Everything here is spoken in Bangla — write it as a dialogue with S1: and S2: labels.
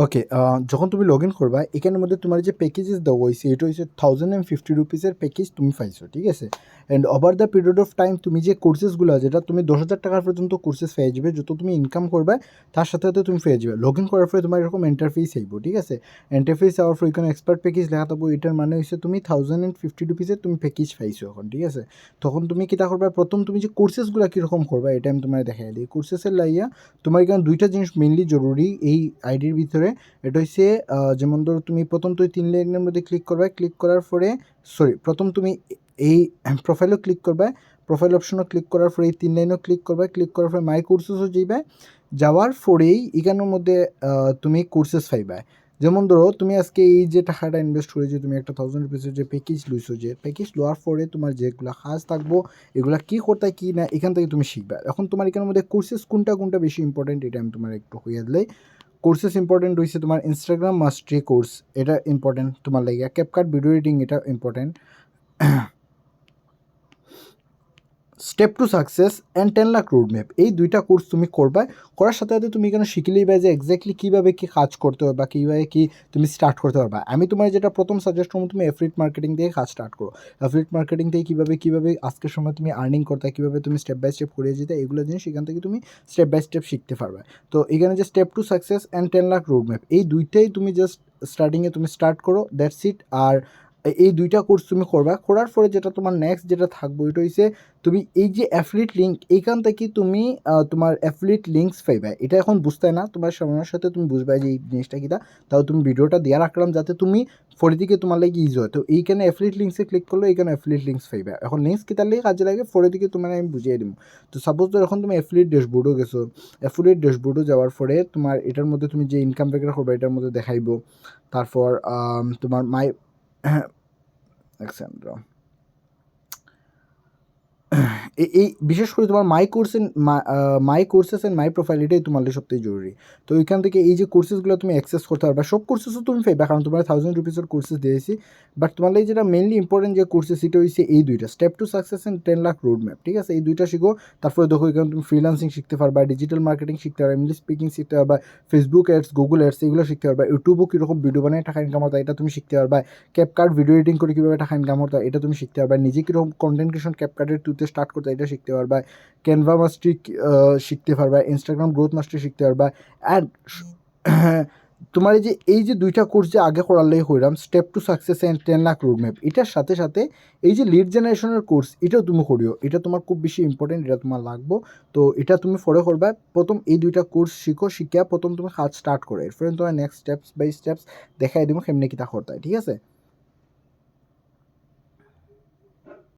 S1: ওকে, যখন তুমি লগ ইন করবা এখানের মধ্যে তোমার যে প্যাকেজেস দেওয়া হয়েছে এটা হচ্ছে 1050 রুপিসের প্যাকেজ তুমি পাইছো, ঠিক আছে। And over the period of time তুমি যে কোর্সেসগুলো যেটা তুমি 10,000 টাকার পর্যন্ত কোর্সেস পেয়ে যাবে, যত তুমি ইনকাম করবে তার সাথে সাথে তুমি পেয়ে যাবে। লগ ইন করার পরে তোমার এরকম ইন্টারফেস আইব, ঠিক আছে। ইন্টারফেস আওয়ার পর এখানে এক্সপার্ট প্যাকেজ লেখা থাকবো, এটার মানে হচ্ছে তুমি 1050 রুপিসের তুমি প্যাকেজ পাইছো এখন, ঠিক আছে। তখন তুমি কী করবা, প্রথম তুমি যে কোর্সেসগুলো কীরকম করবা এটা আমি তোমার দেখাই দিই। কোর্সেসের লাইয়া তোমার এখানে দুইটা জিনিস মেনলি জরুরি এই আইডির ভিতরে। এটা হচ্ছে যেমন ধরো তুমি প্রথম তুই 3 লাইনের মধ্যে ক্লিক করবে, ক্লিক করার পরে প্রথম তুমি এই প্রোফাইলও ক্লিক করবে, প্রোফাইল অপশনও ক্লিক করার পরে এই 3 লাইনও ক্লিক করবে, ক্লিক করার পরে মাই কোর্সেসও যাইবে, যাওয়ার পরেই এখানের মধ্যে তুমি কোর্সেস পাইবে। যেমন ধরো তুমি আজকে এই যে টাকাটা ইনভেস্ট করে যে তুমি একটা 1000 রুপিসের যে প্যাকেজ লইছো, যে প্যাকেজ লওয়ার পরে তোমার যেগুলো কাজ থাকবো এগুলা কী করতে কী না এখান থেকে তুমি শিখবে। এখন তোমার এখানের মধ্যে কোর্সেস কোনটা কোনটা বেশি ইম্পর্টেন্ট এটা আমি তোমার একটু হইয়া দিলাই। কোর্সেস ইম্পর্টেন্ট হয়েছে তোমার ইনস্টাগ্রাম মাস্টারি কোর্স, এটা ইম্পর্টেন্ট তোমার লাগে। ক্যাপকাট ভিডিও এডিটিং এটা important. Step to success and 10 lakh road map, এই দুইটা কোর্স তুমি করবা। করার সাথে সাথে তুমি এখানে শিখলেই পাই যে এক্স্যাক্টলি কীভাবে কী কাজ করতে হবে বা কীভাবে কী তুমি স্টার্ট করতে পারবা। আমি তোমার যেটা প্রথম সাজেস্ট করবো তুমি অ্যাফিলিয়েট মার্কেটিং থেকে কাজ স্টার্ট করো। অ্যাফিলিয়েট মার্কেটিং থেকে কীভাবে আজকের সময় তুমি আর্নিং করতে, কীভাবে তুমি স্টেপ বাই স্টেপ করে যেতে, এগুলো জিনিস এখান থেকে তুমি স্টেপ বাই স্টেপ শিখতে পারবে। তো এখানে যে step to success and 10 lakh road map, এই দুইটাই তুমি জাস্ট স্টার্টিংয়ে তুমি স্টার্ট করো, দ্যাটস ইট। আর এই দুইটা কোর্স তুমি করবা, করার পরে যেটা তোমার নেক্সট যেটা থাকবো এটা হচ্ছে তুমি এই যে অ্যাফিলিয়েট লিঙ্ক, এইখান থেকে তুমি তোমার অ্যাফিলিয়েট লিঙ্কস পাইবা। এটা এখন বুঝতে না, তোমার সময়ের সাথে তুমি বুঝবা যে এই জিনিসটা কীটা। তাও তুমি ভিডিওটা দেওয়া রাখলাম যাতে তুমি পরে দিকে তোমার লাগে ইজি হয়। তো এইখানে অ্যাফিলিয়েট লিঙ্কসে ক্লিক করলে এইখানে অ্যাফিলিয়েট লিঙ্কস পাইবা। এখন লিঙ্কস কী তার লাগে কাজে লাগে পরে দিকে তোমার আমি বুঝিয়ে দিব। তো সাপোজ ধর এখন তুমি অ্যাফিলিয়েট ড্যাশবোর্ডও গেছো, অ্যাফিলিয়েট ড্যাশবোর্ডও যাওয়ার পরে তোমার এটার মধ্যে তুমি যে ইনকাম ব্যাকগ্রাউন্ড করবে এটার মধ্যে দেখাইবো। তারপর তোমার মাই এক্সান্ড্রা এই বিশেষ করে তোমার মাই কোর্সেস অ্যান্ড মাই প্রোফাইল এটাই তোমার সবথেকে জরুরি। তো এখান থেকে এই যে কোর্সেসগুলো তুমি অ্যাক্সেস করতে পারবে, সব কোর্সেসও তুমি পাইবা কারণ তোমার 1000 রুপিসের কোর্সেস দিয়েছি। বাট তোমার লাগে যেটা মেনলি ইম্পর্টেন্ট যে কোর্সেস এটা হচ্ছে এই দুইটা, step to success and 10 lakh road map, ঠিক আছে। এই দুইটা শিখো। তারপরে দেখো এখানে তুমি ফ্রিল্যান্সিং শিখতে পারবা, ডিজিটাল মার্কেটিং শিখতে পারবা, ইংলিশ স্পিকিং শিখতে পারবা, ফেসবুক অ্যাডস, গুগল অ্যাডস এগুলো শিখতে পারবা, ইউটিউবও কীরকম ভিডিও বানিয়ে টাকা ইনকাম হতো এটা তুমি শিখতে পারবা, ক্যাপকাট ভিডিও এডিটিং করে কীভাবে টাকা ইনকাম হতো এটা তুমি শিখতে পারবা, নিজে কীরকম কন্টেন্ট ক্রিয়েশন ক্যাপকাটের টুতে স্টার্ট করতে এটা শিখতে পারবা, ক্যানভা মাস্টারি শিখতে পারবা, ইনস্টাগ্রাম গ্রোথ মাস্টারি শিখতে পারবা। অ্যান্ড তোমার এই যে দুইটা কোর্স যে আগে করালেই হইলাম, step to success and 10 lakh road map, এটার সাথে সাথে এই যে লিড জেনারেশনের কোর্স এটাও তুমি করিও, এটা তোমার খুব বেশি ইম্পর্টেন্ট, এটা তোমার লাগবো। তো এটা তুমি ফলো করবা। প্রথম এই দুইটা কোর্স শিখিয়া প্রথম তুমি কাজ স্টার্ট করো, এরপরে তোমার নেক্সট স্টেপস বাই স্টেপস দেখাই দেবো কেমনি কী তা করতে হয়, ঠিক আছে।